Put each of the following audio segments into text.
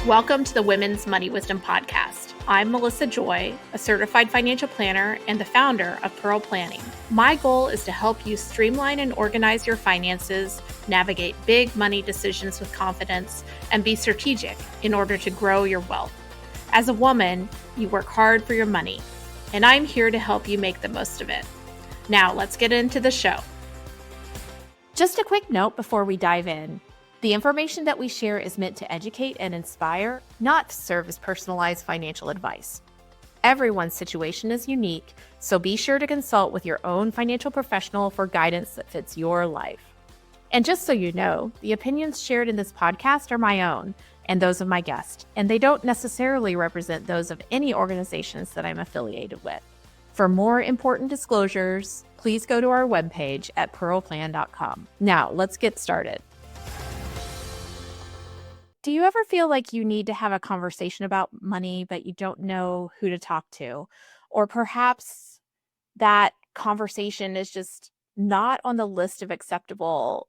Welcome to the Women's Money Wisdom Podcast. I'm Melissa Joy, a certified financial planner and the founder of Pearl Planning. My goal is to help you streamline and organize your finances, navigate big money decisions with confidence, and be strategic in order to grow your wealth. As a woman, you work hard for your money, and I'm here to help you make the most of it. Now, let's get into the show. Just a quick note before we dive in. The information that we share is meant to educate and inspire, not to serve as personalized financial advice. Everyone's situation is unique, so be sure to consult with your own financial professional for guidance that fits your life. And just so you know, the opinions shared in this podcast are my own and those of my guest, and they don't necessarily represent those of any organizations that I'm affiliated with. For more important disclosures, please go to our webpage at pearlplan.com. Now, let's get started. Do you ever feel like you need to have a conversation about money, but you don't know who to talk to? Or perhaps that conversation is just not on the list of acceptable,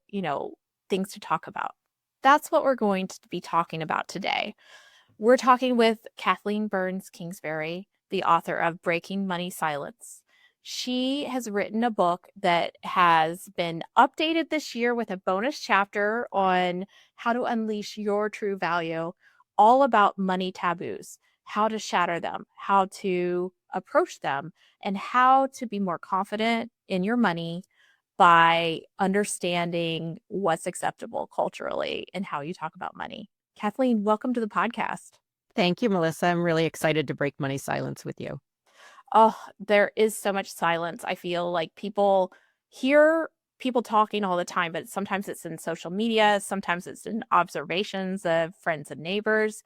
things to talk about? That's what we're going to be talking about today. We're talking with Kathleen Burns Kingsbury, the author of Breaking Money Silence. She has written a book that has been updated this year with a bonus chapter on how to unleash your true value, all about money taboos, how to shatter them, how to approach them, and how to be more confident in your money by understanding what's acceptable culturally and how you talk about money. Kathleen, welcome to the podcast. Thank you, Melissa. I'm really excited to break money silence with you. Oh, there is so much silence. I feel like people hear people talking all the time, but sometimes it's in social media, sometimes it's in observations of friends and neighbors.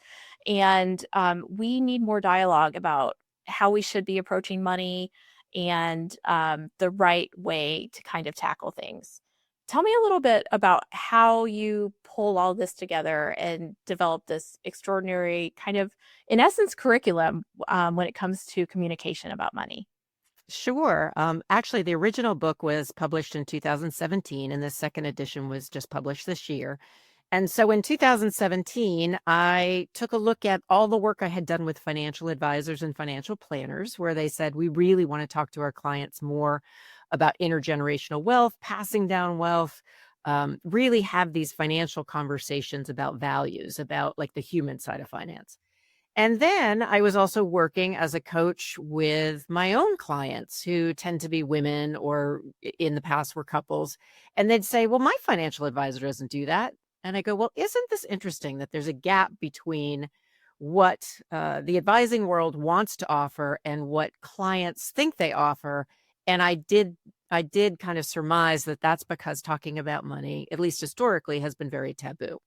And we need more dialogue about how we should be approaching money and the right way to kind of tackle things. Tell me a little bit about how you pull all this together and develop this extraordinary kind of, in essence, curriculum when it comes to communication about money. Sure. Actually, the original book was published in 2017, and the second edition was just published this year. And so in 2017, I took a look at all the work I had done with financial advisors and financial planners, where they said, we really want to talk to our clients more about intergenerational wealth, passing down wealth, really have these financial conversations about values, about like the human side of finance. And then I was also working as a coach with my own clients who tend to be women or in the past were couples. And they'd say, well, my financial advisor doesn't do that. And I go, well, isn't this interesting that there's a gap between what the advising world wants to offer and what clients think they offer? And I did kind of surmise that that's because talking about money, at least historically, has been very taboo.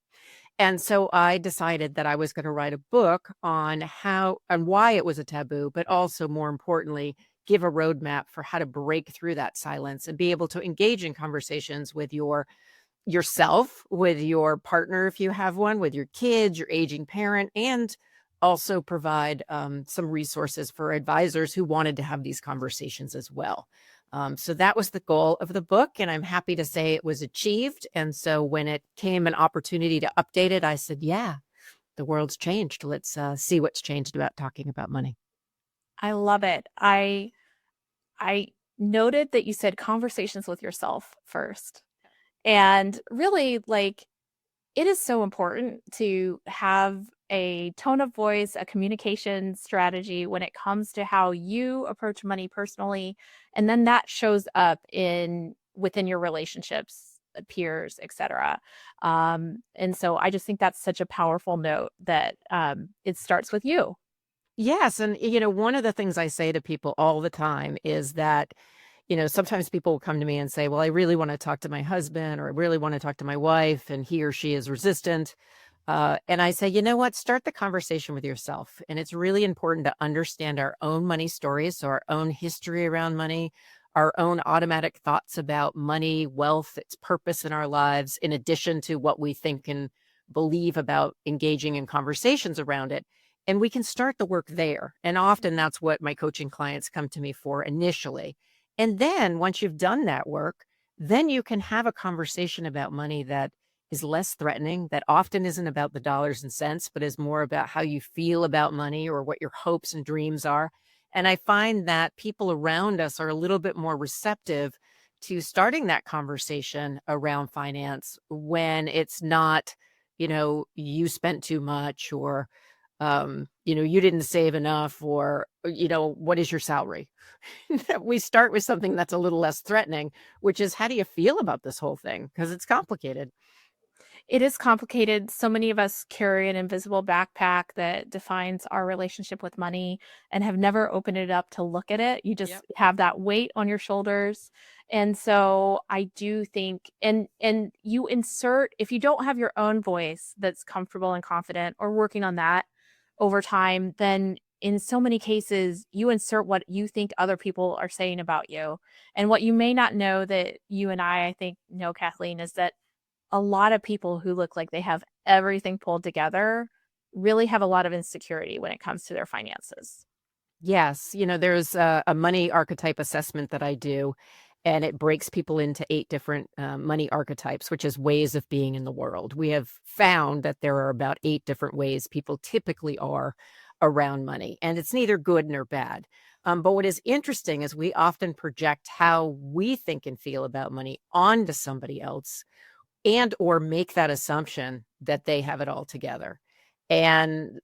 And so I decided that I was going to write a book on how and why it was a taboo, but also more importantly, give a roadmap for how to break through that silence and be able to engage in conversations with yourself, with your partner, if you have one, with your kids, your aging parent, and also provide some resources for advisors who wanted to have these conversations as well. So that was the goal of the book, and I'm happy to say it was achieved. And so when it came an opportunity to update it, I said, yeah, the world's changed. Let's see what's changed about talking about money. I love it. I noted that you said conversations with yourself first. And really, it is so important to have a tone of voice, a communication strategy when it comes to how you approach money personally. And then that shows up within your relationships, peers, etc. And so I just think that's such a powerful note that it starts with you. Yes. And, one of the things I say to people all the time is that, sometimes people will come to me and say, well, I really want to talk to my husband, or I really want to talk to my wife, and he or she is resistant. And I say, you know what, start the conversation with yourself. And it's really important to understand our own money stories. So our own history around money, our own automatic thoughts about money, wealth, its purpose in our lives, in addition to what we think and believe about engaging in conversations around it. And we can start the work there. And often that's what my coaching clients come to me for initially. And then once you've done that work, then you can have a conversation about money that is less threatening, that often isn't about the dollars and cents, but is more about how you feel about money or what your hopes and dreams are. And I find that people around us are a little bit more receptive to starting that conversation around finance when it's not, you spent too much, or, you didn't save enough, or, what is your salary? We start with something that's a little less threatening, which is, how do you feel about this whole thing? Because it's complicated. It is complicated. So many of us carry an invisible backpack that defines our relationship with money and have never opened it up to look at it. You just Yep. have that weight on your shoulders. And so I do think, and you insert, if you don't have your own voice that's comfortable and confident, or working on that over time, then in so many cases you insert what you think other people are saying about you. And what you may not know, that you and I think know, Kathleen, is that a lot of people who look like they have everything pulled together really have a lot of insecurity when it comes to their finances. Yes, there's a money archetype assessment that I do, and it breaks people into 8 different money archetypes, which is ways of being in the world. We have found that there are about 8 different ways people typically are around money, and it's neither good nor bad. But what is interesting is we often project how we think and feel about money onto somebody else, and or make that assumption that they have it all together. And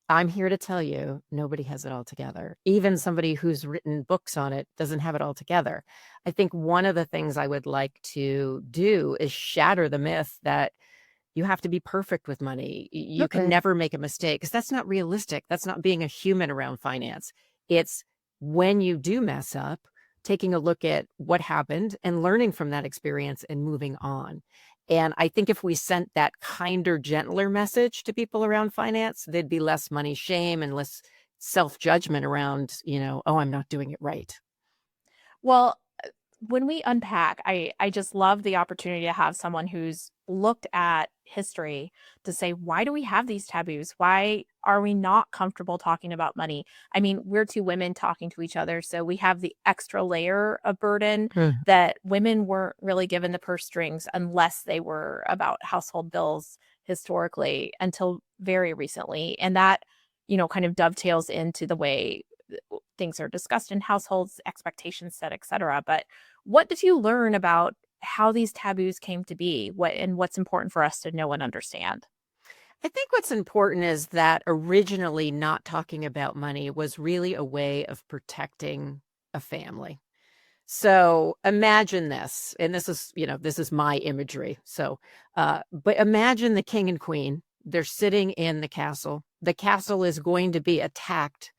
I'm here to tell you, nobody has it all together. Even somebody who's written books on it doesn't have it all together. I think one of the things I would like to do is shatter the myth that you have to be perfect with money. You can Okay. never make a mistake, because that's not realistic. That's not being a human around finance. It's when you do mess up, taking a look at what happened and learning from that experience and moving on. And I think if we sent that kinder, gentler message to people around finance, there'd be less money shame and less self-judgment around, oh, I'm not doing it right. Well, when we unpack, I just love the opportunity to have someone who's looked at history to say, why do we have these taboos? Why are we not comfortable talking about money? I mean, we're two women talking to each other, so we have the extra layer of burden Mm. that women weren't really given the purse strings unless they were about household bills historically until very recently. And that, kind of dovetails into the way things are discussed in households, expectations set, etc. But what did you learn about how these taboos came to be? What's important for us to know and understand? I think what's important is that originally not talking about money was really a way of protecting a family. So imagine this, and this is my imagery. So, but imagine the king and queen. They're sitting in the castle. The castle is going to be attacked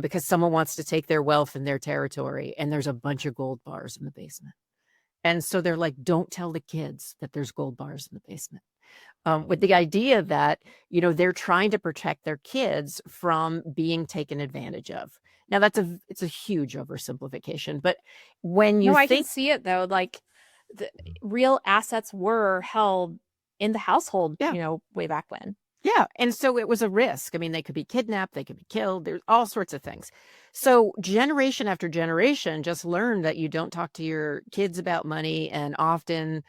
because someone wants to take their wealth and their territory, and there's a bunch of gold bars in the basement. And so they're like, don't tell the kids that there's gold bars in the basement. With the idea that, they're trying to protect their kids from being taken advantage of. Now it's a huge oversimplification, but when you No, I can think, see it though. Like the real assets were held in the household, yeah, way back when. yeah. And so it was a risk. I mean, they could be kidnapped, they could be killed, there's all sorts of things. So generation after generation just learned that you don't talk to your kids about money. And often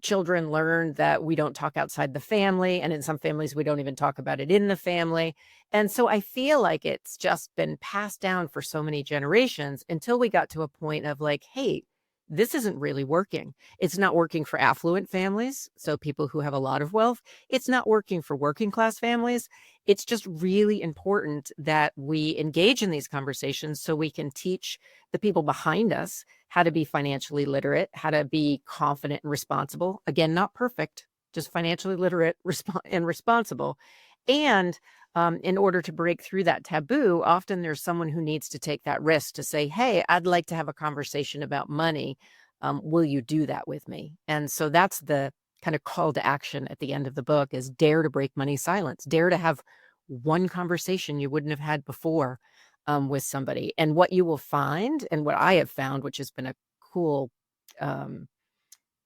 children learn that we don't talk outside the family. And in some families, we don't even talk about it in the family. And so I feel like it's just been passed down for so many generations until we got to a point of like, hey, this isn't really working. It's not working for affluent families, so people who have a lot of wealth. It's not working for working class families. It's just really important that we engage in these conversations so we can teach the people behind us how to be financially literate, how to be confident and responsible. Again, not perfect, just financially literate and responsible. And in order to break through that taboo, often there's someone who needs to take that risk to say, hey, I'd like to have a conversation about money. Will you do that with me? And so that's the kind of call to action at the end of the book, is dare to break money silence, dare to have one conversation you wouldn't have had before with somebody. And what you will find, and what I have found, which has been a cool um,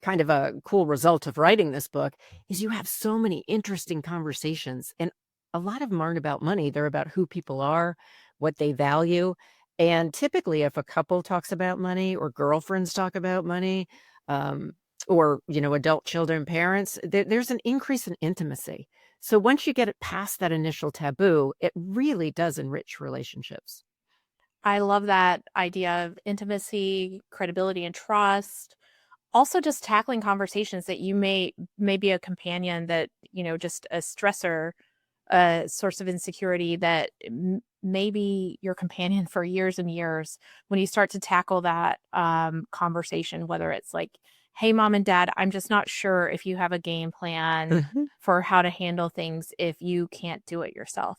kind of a cool result of writing this book, is you have so many interesting conversations, and a lot of them aren't about money. They're about who people are, what they value. And typically if a couple talks about money, or girlfriends talk about money, um, or, adult children, parents, there's an increase in intimacy. So once you get it past that initial taboo, it really does enrich relationships. I love that idea of intimacy, credibility, and trust. Also, just tackling conversations that you may be a companion that, just a stressor, a source of insecurity that may be your companion for years and years. When you start to tackle that conversation, whether it's like, hey, mom and dad, I'm just not sure if you have a game plan Mhm. for how to handle things if you can't do it yourself.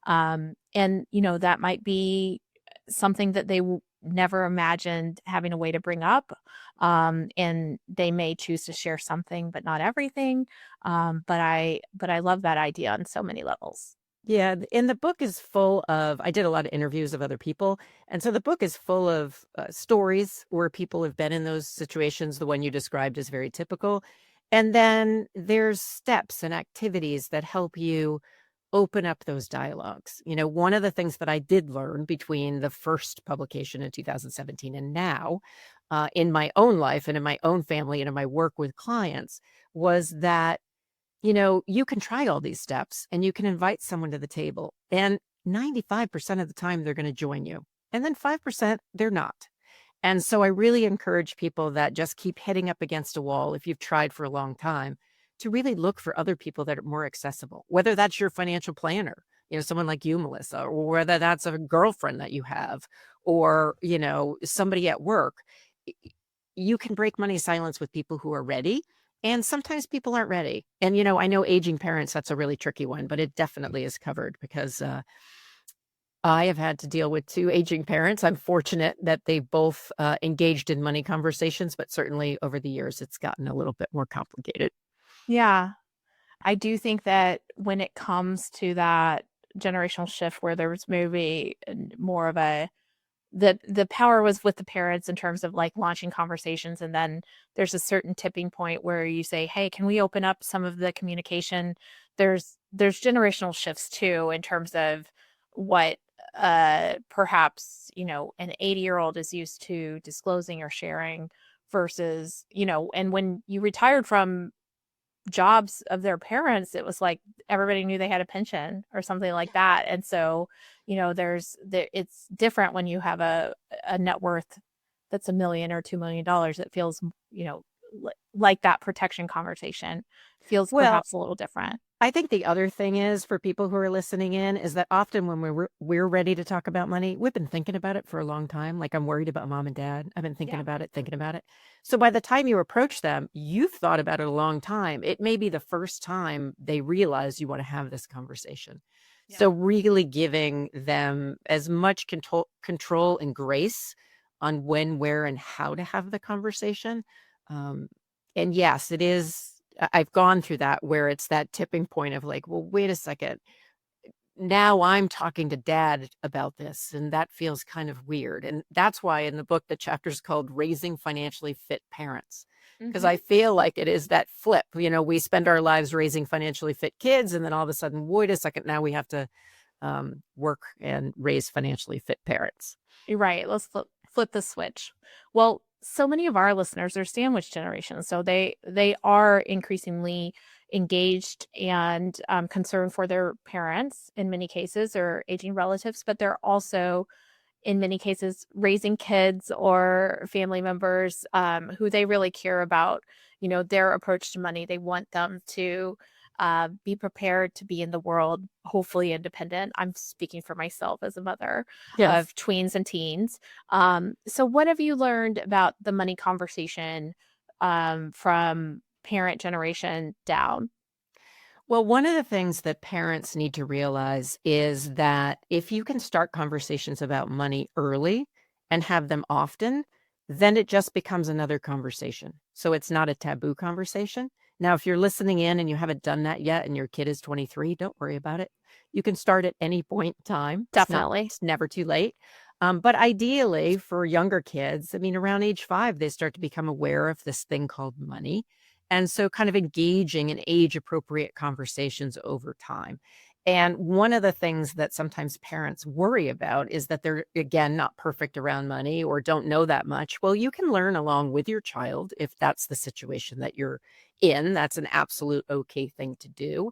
And, that might be something that they never imagined having a way to bring up. And they may choose to share something, but not everything. But I love that idea on so many levels. Yeah, and the book is full of, I did a lot of interviews of other people. And so the book is full of stories where people have been in those situations. The one you described is very typical. And then there's steps and activities that help you open up those dialogues. One of the things that I did learn between the first publication in 2017 and now, in my own life and in my own family and in my work with clients, was that you can try all these steps and you can invite someone to the table, and 95% of the time they're going to join you. And then 5% they're not. And so I really encourage people that just keep hitting up against a wall if you've tried for a long time to really look for other people that are more accessible, whether that's your financial planner, someone like you, Melissa, or whether that's a girlfriend that you have, or, somebody at work. You can break money silence with people who are ready. And sometimes people aren't ready. And, I know aging parents, that's a really tricky one, but it definitely is covered because I have had to deal with two aging parents. I'm fortunate that they both engaged in money conversations, but certainly over the years, it's gotten a little bit more complicated. Yeah, I do think that when it comes to that generational shift where there was maybe more of a the power was with the parents in terms of like launching conversations, and then there's a certain tipping point where you say, hey, can we open up some of the communication? There's generational shifts too in terms of what perhaps an 80-year-old is used to disclosing or sharing versus and when you retired from jobs of their parents, it was like everybody knew they had a pension or something like that. And so, it's different when you have a net worth that's $1 million or $2 million. It feels, like that protection conversation feels Well, perhaps a little different. I think the other thing is for people who are listening in is that often when we're ready to talk about money, we've been thinking about it for a long time. Like I'm worried about mom and dad. I've been thinking Yeah. about it, thinking about it. So by the time you approach them, you've thought about it a long time. It may be the first time they realize you want to have this conversation. Yeah. So really giving them as much control and grace on when, where, and how to have the conversation. Um, and yes, it is. I've gone through that where it's that tipping point of like, well, wait a second. Now I'm talking to dad about this, and that feels kind of weird. And that's why in the book, the chapter's called Raising Financially Fit Parents, because Hmm. I feel like it is that flip. We spend our lives raising financially fit kids, and then all of a sudden, wait a second, now we have to work and raise financially fit parents. You're right. Let's flip the switch. Well, so many of our listeners are sandwich generation, so they are increasingly engaged and concerned for their parents in many cases or aging relatives, but they're also in many cases raising kids or family members who they really care about, their approach to money. They want them to be prepared to be in the world, hopefully independent. I'm speaking for myself as a mother Yes. of tweens and teens. So, what have you learned about the money conversation from parent generation down? Well, one of the things that parents need to realize is that if you can start conversations about money early and have them often, then it just becomes another conversation. So it's not a taboo conversation. Now, if you're listening in and you haven't done that yet and your kid is 23, don't worry about it. You can start at any point in time. Definitely. It's never too late. But ideally for younger kids, I mean, around age 5, they start to become aware of this thing called money. And so kind of engaging in age appropriate conversations over time. And one of the things that sometimes parents worry about is that they're, again, not perfect around money or don't know that much. Well, you can learn along with your child if that's the situation that you're in. That's an absolute okay thing to do.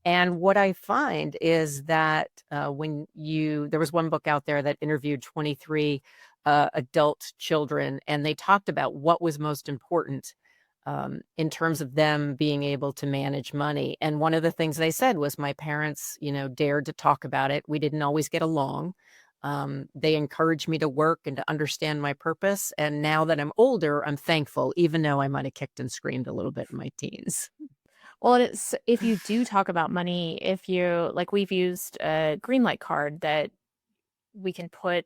And what I find is that there was one book out there that interviewed 23 adult children, and they talked about what was most important in terms of them being able to manage money. And one of the things they said was my parents, dared to talk about it. We didn't always get along. They encouraged me to work and to understand my purpose. And now that I'm older, I'm thankful, even though I might have kicked and screamed a little bit in my teens. Well, it's if you do talk about money, if you like, we've used a green light card that we can put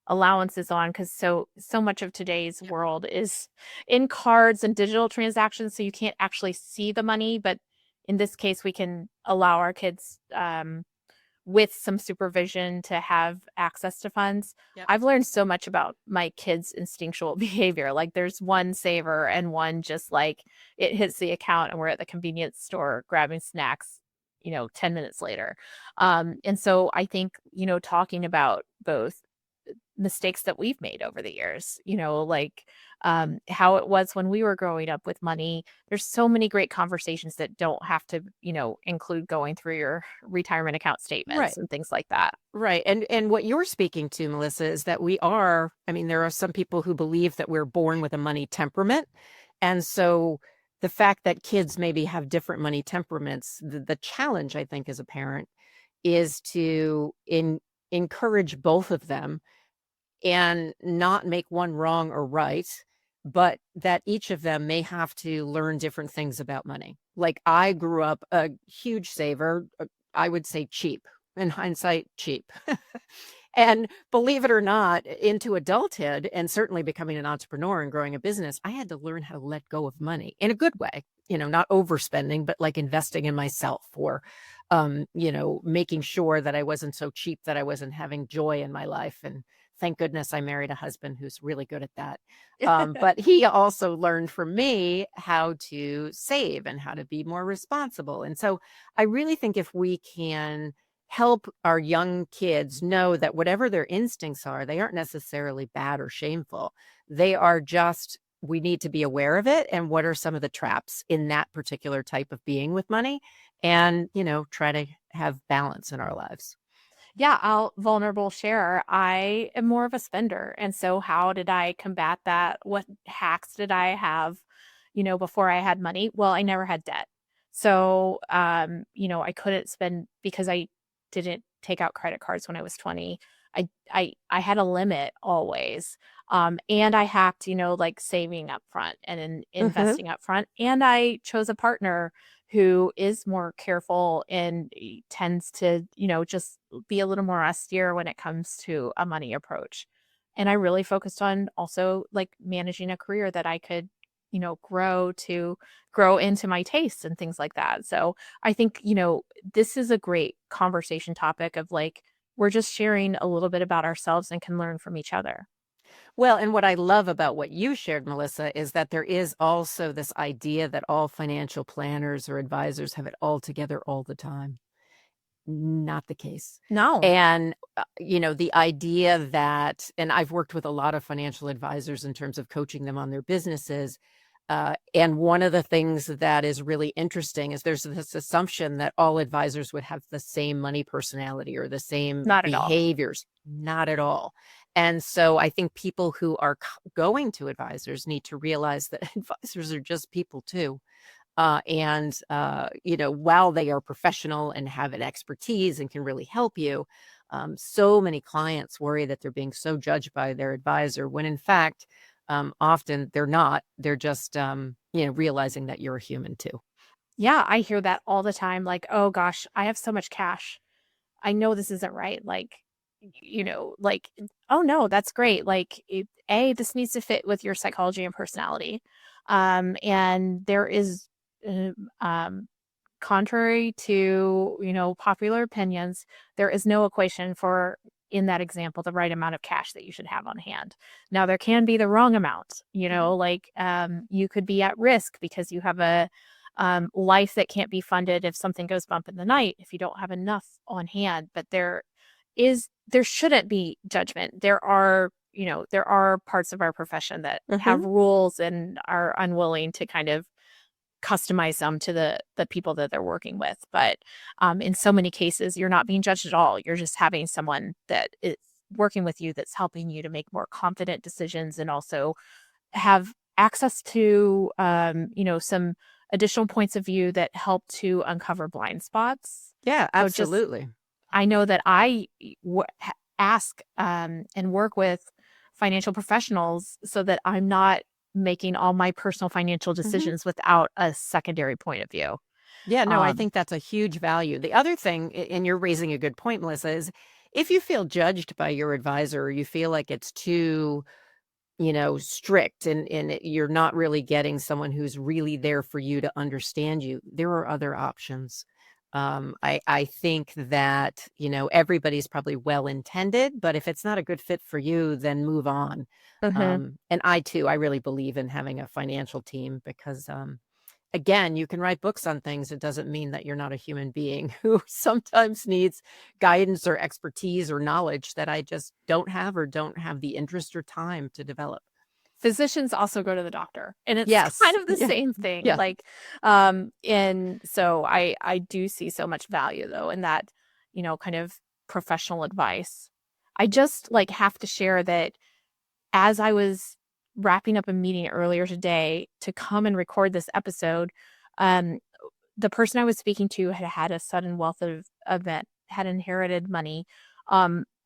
allowances on because so much of today's Yep. world is in cards and digital transactions, so you can't actually see the money. But in this case, we can allow our kids with some supervision to have access to funds. Yep. I've learned so much about my kids' instinctual behavior. Like there's one saver and one just like it hits the account and we're at the convenience store grabbing snacks, 10 minutes later. And so I think, talking about both mistakes that we've made over the years, like how it was when we were growing up with money. There's so many great conversations that don't have to, include going through your retirement account statements Right. and things like that. Right. And what you're speaking to, Melissa, is that there are some people who believe that we're born with a money temperament. And so the fact that kids maybe have different money temperaments, the challenge, I think, as a parent is to encourage both of them and not make one wrong or right, but that each of them may have to learn different things about money. Like I grew up a huge saver, I would say cheap, in hindsight, cheap. And believe it or not, into adulthood and certainly becoming an entrepreneur and growing a business, I had to learn how to let go of money in a good way, not overspending, but like investing in myself or, making sure that I wasn't so cheap that I wasn't having joy in my life. And thank goodness I married a husband who's really good at that. But he also learned from me how to save and how to be more responsible. And so I really think if we can help our young kids know that whatever their instincts are, they aren't necessarily bad or shameful. They are just, we need to be aware of it and what are some of the traps in that particular type of being with money and, try to have balance in our lives. Yeah, I'll vulnerable share. I am more of a spender. And so how did I combat that? What hacks did I have, before I had money? Well, I never had debt. So, I couldn't spend because I didn't take out credit cards when I was 20. I had a limit always. And I hacked, like saving up front and Mm-hmm. investing up front. And I chose a partner who is more careful and tends to, just be a little more austere when it comes to a money approach. And I really focused on also like managing a career that I could, grow into my tastes and things like that. So I think, this is a great conversation topic of like, we're just sharing a little bit about ourselves and can learn from each other. Well, and what I love about what you shared, Melissa, is that there is also this idea that all financial planners or advisors have it all together all the time. Not the case. No, And, the idea that, and I've worked with a lot of financial advisors in terms of coaching them on their businesses. And one of the things that is really interesting is there's this assumption that all advisors would have the same money personality or the same not at all. behaviors. Not at all. And so I think people who are going to advisors need to realize that advisors are just people too. While they are professional and have an expertise and can really help you, so many clients worry that they're being so judged by their advisor when in fact, often they're not. They're just, realizing that you're a human too. Yeah, I hear that all the time. Like, oh gosh, I have so much cash. I know this isn't right. Like, like, oh no, that's great. Like, this needs to fit with your psychology and personality. And there is, uh, um, contrary to, popular opinions, there is no equation for in that example, the right amount of cash that you should have on hand. Now, there can be the wrong amount, like you could be at risk because you have a life that can't be funded if something goes bump in the night, if you don't have enough on hand. But there shouldn't be judgment. There are parts of our profession that have Mhm. rules and are unwilling to kind of customize them to the people that they're working with. But in so many cases, you're not being judged at all. You're just having someone that is working with you that's helping you to make more confident decisions and also have access to some additional points of view that help to uncover blind spots. Yeah, So just absolutely. I know that ask and work with financial professionals so that I'm not making all my personal financial Mhm. decisions without a secondary point of view. Yeah, no, I Um, think that's a huge value. The other thing, and you're raising a good point, Melissa, is if you feel judged by your advisor or you feel like it's too, strict you're not really getting someone who's really there for you to understand you, there are other options. I think that, everybody's probably well intended, but if it's not a good fit for you, then move on. mhm. And I too, I really believe in having a financial team because again, you can write books on things. It doesn't mean that you're not a human being who sometimes needs guidance or expertise or knowledge that I just don't have or don't have the interest or time to develop. Physicians also go to the doctor, and it's kind Yes. of the Yeah. same thing. Yeah. Like, and so I do see so much value though in that, kind of professional advice. I just like have to share that as I was wrapping up a meeting earlier today to come and record this episode, um, the person I was speaking to had had a sudden wealth of event, had inherited money,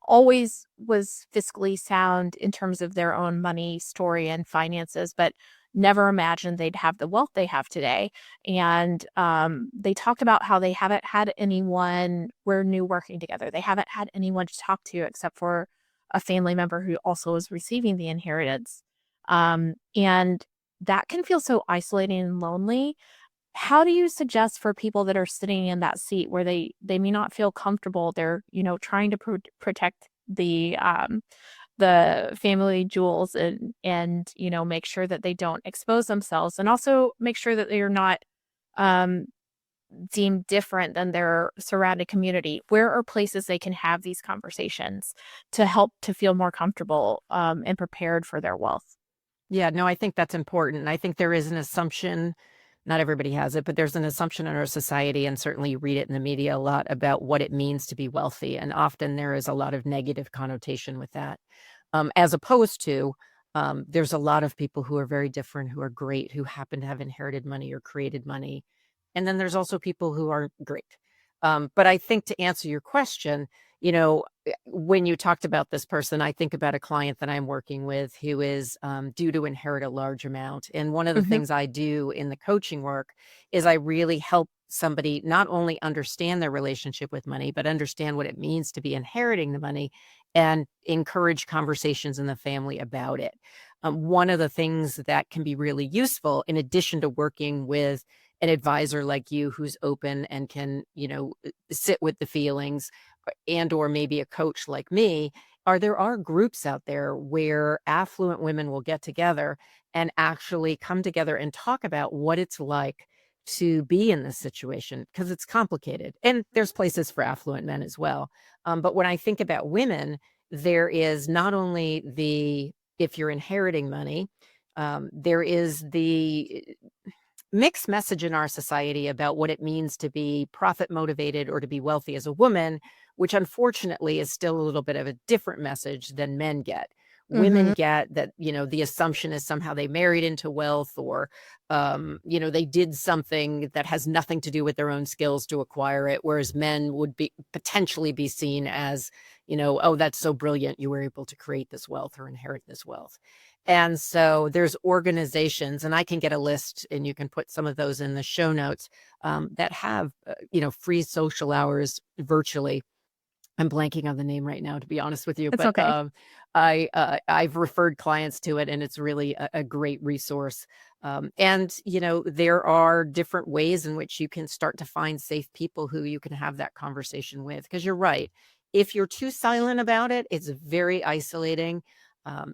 always was fiscally sound in terms of their own money story and finances, but never imagined they'd have the wealth they have today. And they talked about how they haven't had anyone, we're new working together. They haven't had anyone to talk to except for a family member who also is receiving the inheritance. And that can feel so isolating and lonely. How do you suggest for people that are sitting in that seat where they may not feel comfortable, they're, trying to protect the family jewels and make sure that they don't expose themselves and also make sure that they're not um deemed different than their surrounding community? Where are places they can have these conversations to help to feel more comfortable and prepared for their wealth? Yeah, no, I think that's important. And I think there is an assumption, not everybody has it, but there's an assumption in our society, and certainly you read it in the media a lot about what it means to be wealthy. And often there is a lot of negative connotation with that. As opposed to, there's a lot of people who are very different, who are great, who happen to have inherited money or created money. And then there's also people who are great. But I think to answer your question, when you talked about this person, I think about a client that I'm working with who is due to inherit a large amount. And one of the Mhm. things I do in the coaching work is I really help somebody not only understand their relationship with money, but understand what it means to be inheriting the money and encourage conversations in the family about it. One of the things that can be really useful, in addition to working with an advisor like you who's open and can, sit with the feelings and or maybe a coach like me, there are groups out there where affluent women will get together and actually come together and talk about what it's like to be in this situation because it's complicated. And there's places for affluent men as well. But when I think about women, there is not only the if you're inheriting money, there is the mixed message in our society about what it means to be profit motivated or to be wealthy as a woman, which unfortunately is still a little bit of a different message than men get. Women Mhm. get that, the assumption is somehow they married into wealth or, they did something that has nothing to do with their own skills to acquire it. Whereas men would be potentially be seen as, oh, that's so brilliant. You were able to create this wealth or inherit this wealth. And so there's organizations, and I can get a list and you can put some of those in the show notes that have, free social hours virtually. I'm blanking on the name right now, to be honest with you, It's but okay. I've referred clients to it, and it's really a great resource. And there are different ways in which you can start to find safe people who you can have that conversation with. Because you're right, If you're too silent about it, it's very isolating.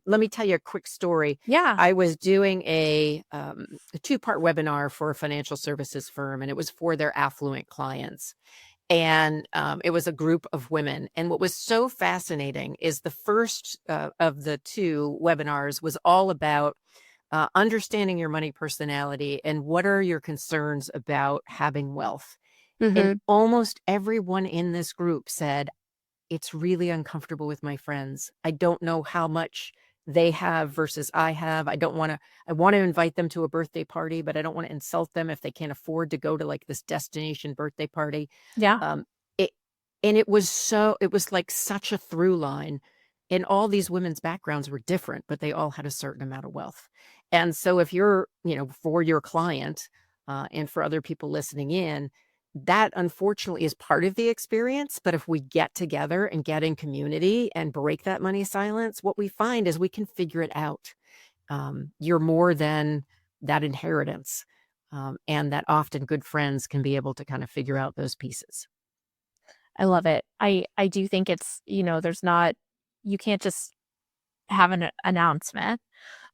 Let me tell you a quick story. Yeah. I was doing a two-part webinar for a financial services firm, and it was for their affluent clients. And it was a group of women. And what was so fascinating is the first of the two webinars was all about understanding your money personality and what are your concerns about having wealth. And Mm-hmm. almost everyone in this group said, it's really uncomfortable with my friends. I don't know how much they have versus I have. I want to invite them to a birthday party, but I don't want to insult them if they can't afford to go to like this destination birthday party. Yeah. Um, it, and it was like such a through line. And all these women's backgrounds were different, but they all had a certain amount of wealth. And so if you're, for your client and for other people listening in, that unfortunately is part of the experience. But if we get together and get in community and break that money silence, what we find is we can figure it out. You're more than that inheritance. And that often good friends can be able to kind of figure out those pieces. I love it. I do think it's, there's not, you can't just have an announcement,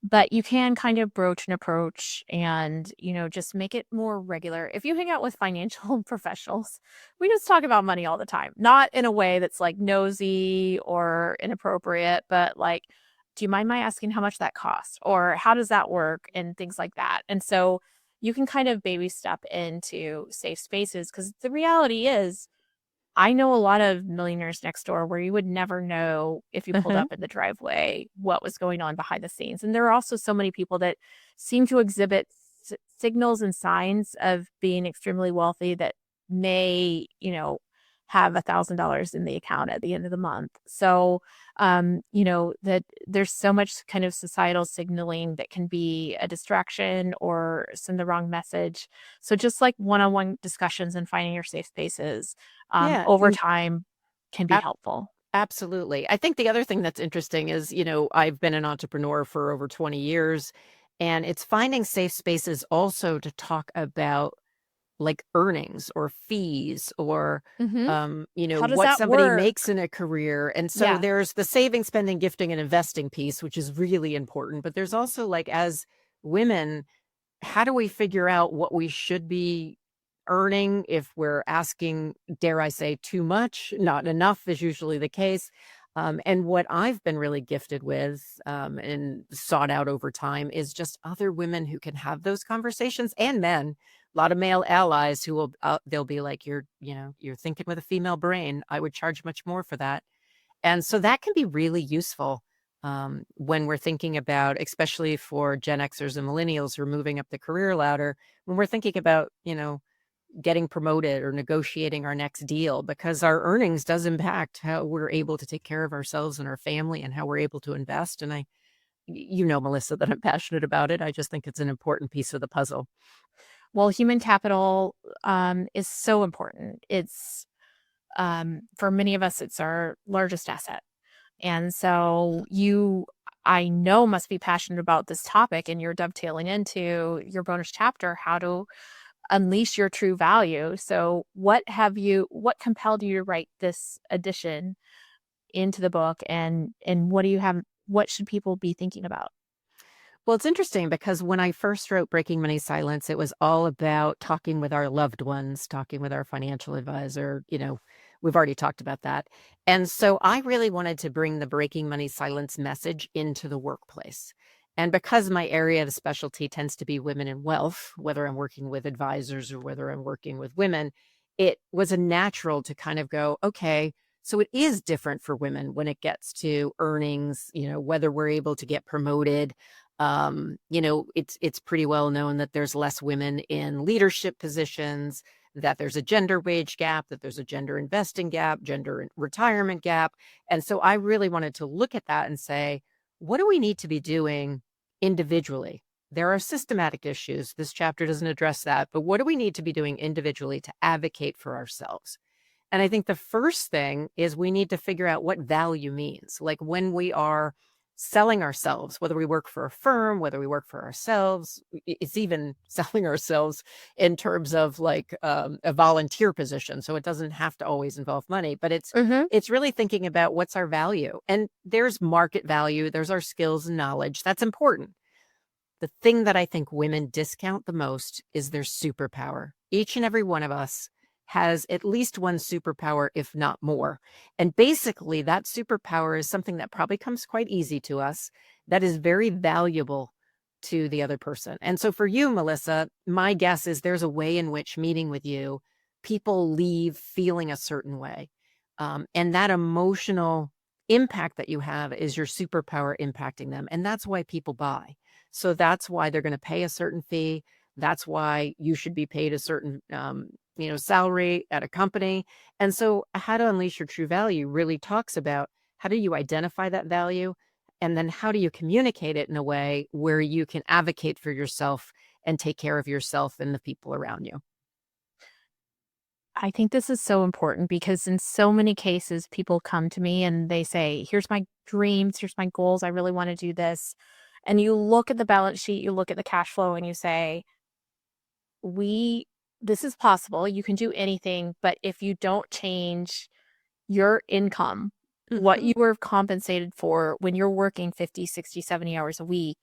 but you can kind of broach an approach and, just make it more regular. If you hang out with financial professionals, we just talk about money all the time, not in a way that's like nosy or inappropriate, but like, do you mind my asking how much that costs or how does that work and things like that. And so you can kind of baby step into safe spaces because the reality is I know a lot of millionaires next door where you would never know if you pulled Mhm. up in the driveway what was going on behind the scenes. And there are also so many people that seem to exhibit signals and signs of being extremely wealthy that may, have $1,000 in the account at the end of the month. So, that there's so much kind of societal signaling that can be a distraction or send the wrong message. So just like one-on-one discussions and finding your safe spaces Yeah, over time can be ab- helpful. absolutely. I think the other thing that's interesting is, I've been an entrepreneur for over 20 years, and it's finding safe spaces also to talk about like earnings or fees or Hmm. How does what that somebody work? makes in a career. And so Yeah. there's the saving, spending, gifting, and investing piece, which is really important. But there's also like as women, how do we figure out what we should be earning if we're asking, dare I say, too much? Not enough is usually the case. And what I've been really gifted with and sought out over time is just other women who can have those conversations and men. A lot of male allies who will they'll be like, you're thinking with a female brain. I would charge much more for that. And so that can be really useful when we're thinking about, especially for Gen Xers and millennials who are moving up the career ladder, when we're thinking about, getting promoted or negotiating our next deal, because our earnings does impact how we're able to take care of ourselves and our family and how we're able to invest. And Melissa, that I'm passionate about it. I just think it's an important piece of the puzzle. Well, human capital is so important. It's for many of us, it's our largest asset. And so I know, must be passionate about this topic, and you're dovetailing into your bonus chapter, how to unleash your true value. So what compelled you to write this addition into the book and what should people be thinking about? Well, it's interesting because when I first wrote Breaking Money Silence, it was all about talking with our loved ones, talking with our financial advisor. We've already talked about that. And so I really wanted to bring the Breaking Money Silence message into the workplace. And because my area of specialty tends to be women in wealth, whether I'm working with advisors or whether I'm working with women, it was a natural to kind of go, okay, so it is different for women when it gets to earnings, whether we're able to get promoted. It's pretty well known that there's less women in leadership positions, that there's a gender wage gap, that there's a gender investing gap, gender retirement gap. And so I really wanted to look at that and say, what do we need to be doing individually? There are systematic issues. This chapter doesn't address that, but what do we need to be doing individually to advocate for ourselves? And I think the first thing is we need to figure out what value means. Like when we are selling ourselves, whether we work for a firm, whether we work for ourselves. It's even selling ourselves in terms of like a volunteer position. So it doesn't have to always involve money, but Mm-hmm. it's really thinking about what's our value. And there's market value, there's our skills and knowledge. That's important. The thing that I think women discount the most is their superpower. Each and every one of us has at least one superpower, if not more. And basically, that superpower is something that probably comes quite easy to us, that is very valuable to the other person. And so for you, Melissa, my guess is there's a way in which meeting with you, people leave feeling a certain way. And that emotional impact that you have is your superpower impacting them. And that's why people buy. So that's why they're going to pay a certain fee. That's why you should be paid a certain, salary at a company. And so How to Unleash Your True Value really talks about how do you identify that value? And then how do you communicate it in a way where you can advocate for yourself and take care of yourself and the people around you? I think this is so important because in so many cases, people come to me and they say, here's my dreams, here's my goals. I really want to do this. And you look at the balance sheet, you look at the cash flow, and you say, we, this is possible. You can do anything. But if you don't change your income, what Mhm. you were compensated for when you're working 50, 60, 70 hours a week,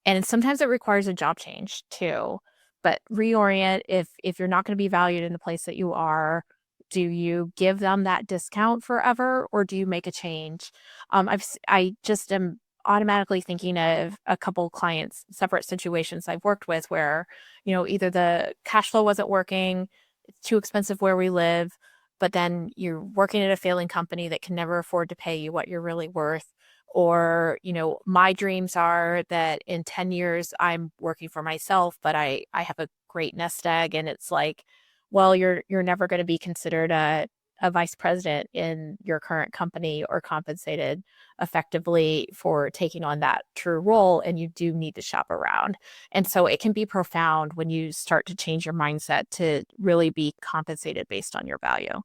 and sometimes it requires a job change too. But reorient if you're not going to be valued in the place that you are, do you give them that discount forever or do you make a change? I just am automatically thinking of a couple clients, separate situations I've worked with where, either the cash flow wasn't working, it's too expensive where we live, but then you're working at a failing company that can never afford to pay you what you're really worth. Or, my dreams are that in 10 years I'm working for myself, but I have a great nest egg. And it's like, well, you're never going to be considered a vice president in your current company or compensated effectively for taking on that true role. And you do need to shop around. And so it can be profound when you start to change your mindset to really be compensated based on your value.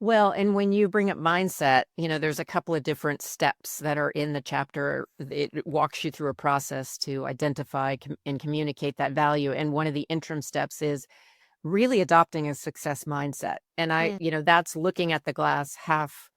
Well, and when you bring up mindset, there's a couple of different steps that are in the chapter. It walks you through a process to identify and communicate that value. And one of the interim steps is really adopting a success mindset. And Mm. that's looking at the glass half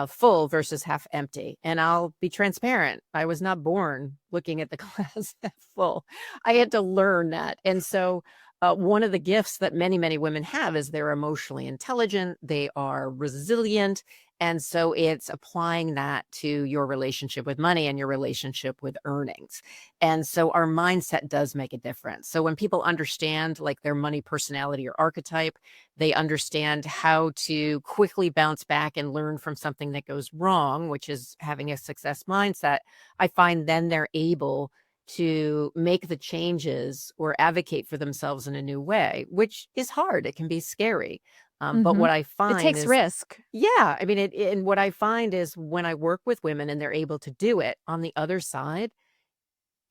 full versus half empty. And I'll be transparent. I was not born looking at the glass half full. I had to learn that. And so one of the gifts that many, many women have is they're emotionally intelligent, they are resilient. And so it's applying that to your relationship with money and your relationship with earnings. And so our mindset does make a difference. So when people understand like their money personality or archetype, they understand how to quickly bounce back and learn from something that goes wrong, which is having a success mindset. I find then they're able to make the changes or advocate for themselves in a new way, which is hard. It can be scary. But Mm-hmm. what I It find takes is, risk. yeah, I mean, and what I find is when I work with women and they're able to do it on the other side,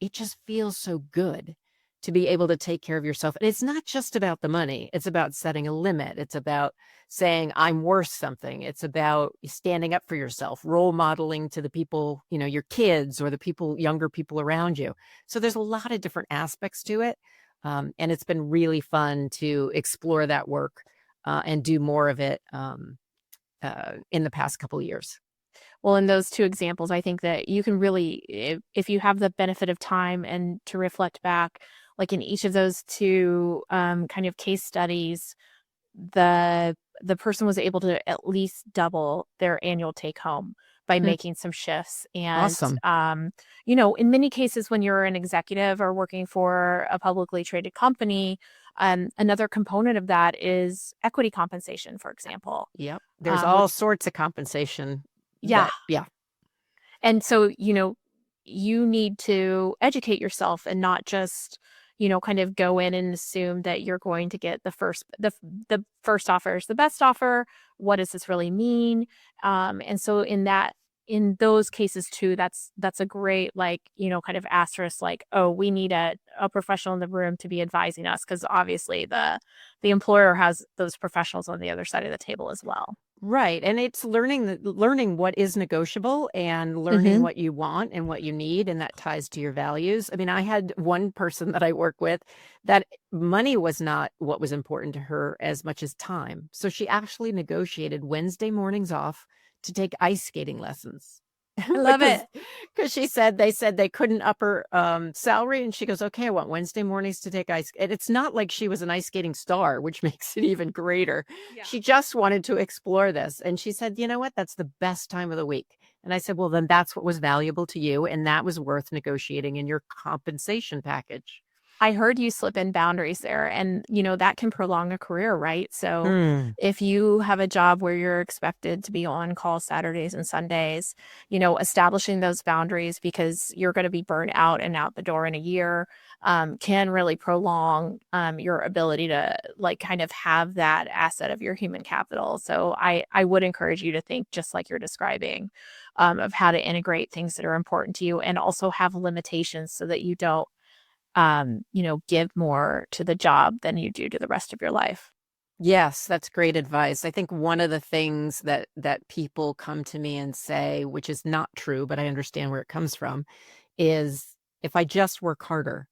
it just feels so good to be able to take care of yourself. And it's not just about the money. It's about setting a limit. It's about saying, I'm worth something. It's about standing up for yourself, role modeling to the people, your kids or the younger people around you. So there's a lot of different aspects to it. And it's been really fun to explore that work and do more of it in the past couple of years. Well, in those two examples, I think that you can really, if you have the benefit of time and to reflect back, like in each of those two kind of case studies, the person was able to at least double their annual take home by Hmm. making some shifts. And, Awesome. in many cases, when you're an executive or working for a publicly traded company, another component of that is equity compensation, for example. Yep. There's all Which, sorts of compensation yeah. that, yeah. And so, you need to educate yourself and not just, kind of go in and assume that you're going to get the first offer is the best offer. What does this really mean? And so in that in those cases too, that's a great, like, kind of asterisk, like, oh, we need a professional in the room to be advising us, because obviously the employer has those professionals on the other side of the table as well. Right, and it's learning what is negotiable and learning Hmm. what you want and what you need, and that ties to your values. I mean, I had one person that I work with that money was not what was important to her as much as time. So she actually negotiated Wednesday mornings off to take ice skating lessons. I love because it. because she said they couldn't up her salary, and she goes, okay, I want Wednesday mornings to take ice. And it's not like she was an ice skating star, which makes it even greater. Yeah. She just wanted to explore this, and she said, you know what, that's the best time of the week. And I said, well, then that's what was valuable to you, and that was worth negotiating in your compensation package. I heard you slip in boundaries there, and that can prolong a career, right? So Mm. if you have a job where you're expected to be on call Saturdays and Sundays, establishing those boundaries, because you're going to be burnt out and out the door in a year, can really prolong your ability to, like, kind of have that asset of your human capital. So I would encourage you to think just like you're describing, of how to integrate things that are important to you, and also have limitations so that you don't give more to the job than you do to the rest of your life. Yes, that's great advice. I think one of the things that people come to me and say, which is not true, but I understand where it comes from, is if I just work harder,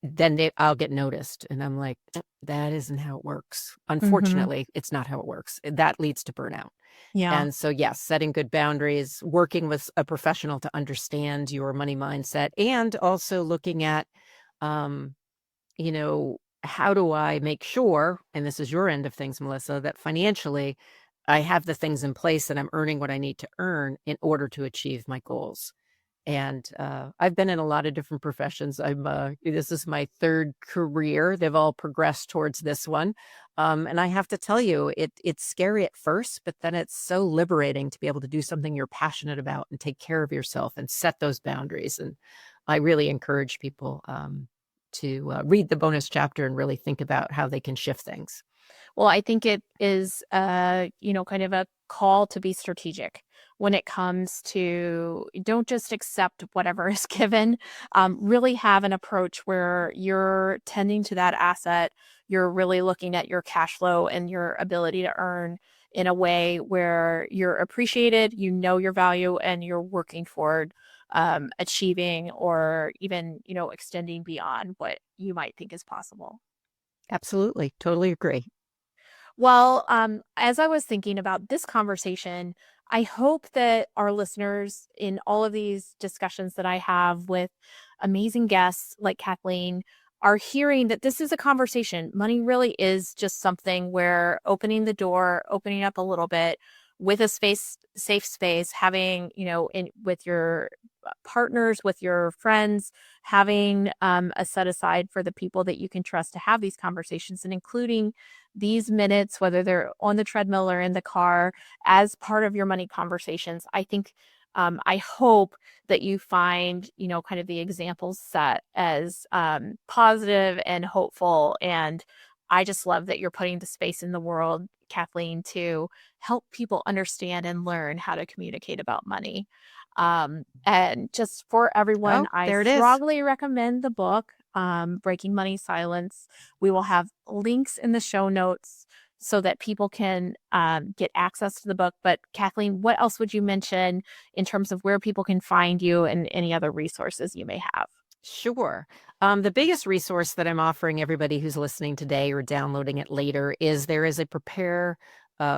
then I'll get noticed. And I'm like, that isn't how it works. Mhm. Unfortunately, it's not how it works. That leads to burnout. Yeah. And so, yes, setting good boundaries, working with a professional to understand your money mindset, and also looking at, um, how do I make sure, and this is your end of things, Melissa, that financially I have the things in place and I'm earning what I need to earn in order to achieve my goals. And I've been in a lot of different professions. This is my third career. They've all progressed towards this one. And I have to tell you, it's scary at first, but then it's so liberating to be able to do something you're passionate about and take care of yourself and set those boundaries. And I really encourage people to read the bonus chapter and really think about how they can shift things. Well, I think it is, kind of a call to be strategic when it comes to, don't just accept whatever is given. Really have an approach where you're tending to that asset. You're really looking at your cash flow and your ability to earn in a way where you're appreciated, your value, and you're working toward achieving, or even, extending beyond what you might think is possible. Absolutely. Totally agree. Well, as I was thinking about this conversation, I hope that our listeners, in all of these discussions that I have with amazing guests like Kathleen, are hearing that this is a conversation. Money really is just something where opening the door, opening up a little bit with a safe space, having, with your partners, with your friends, having a set aside for the people that you can trust to have these conversations, and including these minutes, whether they're on the treadmill or in the car, as part of your money conversations. I think, I hope that you find, kind of the examples set as positive and hopeful. And I just love that you're putting the space in the world, Kathleen, to help people understand and learn how to communicate about money. And just for everyone, Oh, I there it is. strongly recommend the book, Breaking Money Silence. We will have links in the show notes so that people can get access to the book. But Kathleen, what else would you mention in terms of where people can find you and any other resources you may have? Sure. The biggest resource that I'm offering everybody who's listening today or downloading it later is there is a prepare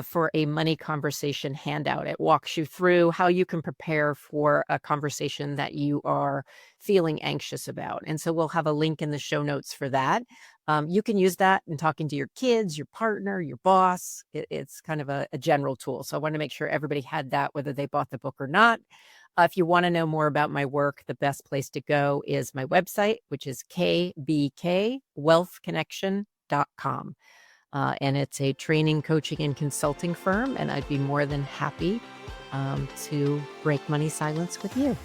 for a money conversation handout. It walks you through how you can prepare for a conversation that you are feeling anxious about. And so we'll have a link in the show notes for that. You can use that in talking to your kids, your partner, your boss. It's kind of a general tool. So I want to make sure everybody had that, whether they bought the book or not. If you want to know more about my work, the best place to go is my website, which is kbkwealthconnection.com. And it's a training, coaching, and consulting firm. And I'd be more than happy to break money silence with you.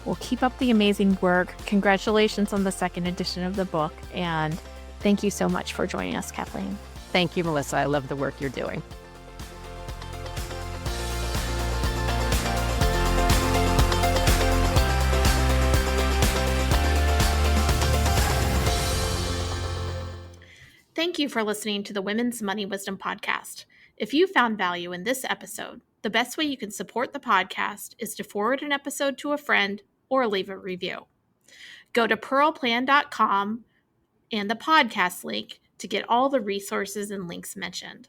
Well, keep up the amazing work. Congratulations on the second edition of the book. And thank you so much for joining us, Kathleen. Thank you, Melissa. I love the work you're doing. Thank you for listening to the Women's Money Wisdom Podcast. If you found value in this episode, the best way you can support the podcast is to forward an episode to a friend or leave a review. Go to pearlplan.com and the podcast link to get all the resources and links mentioned.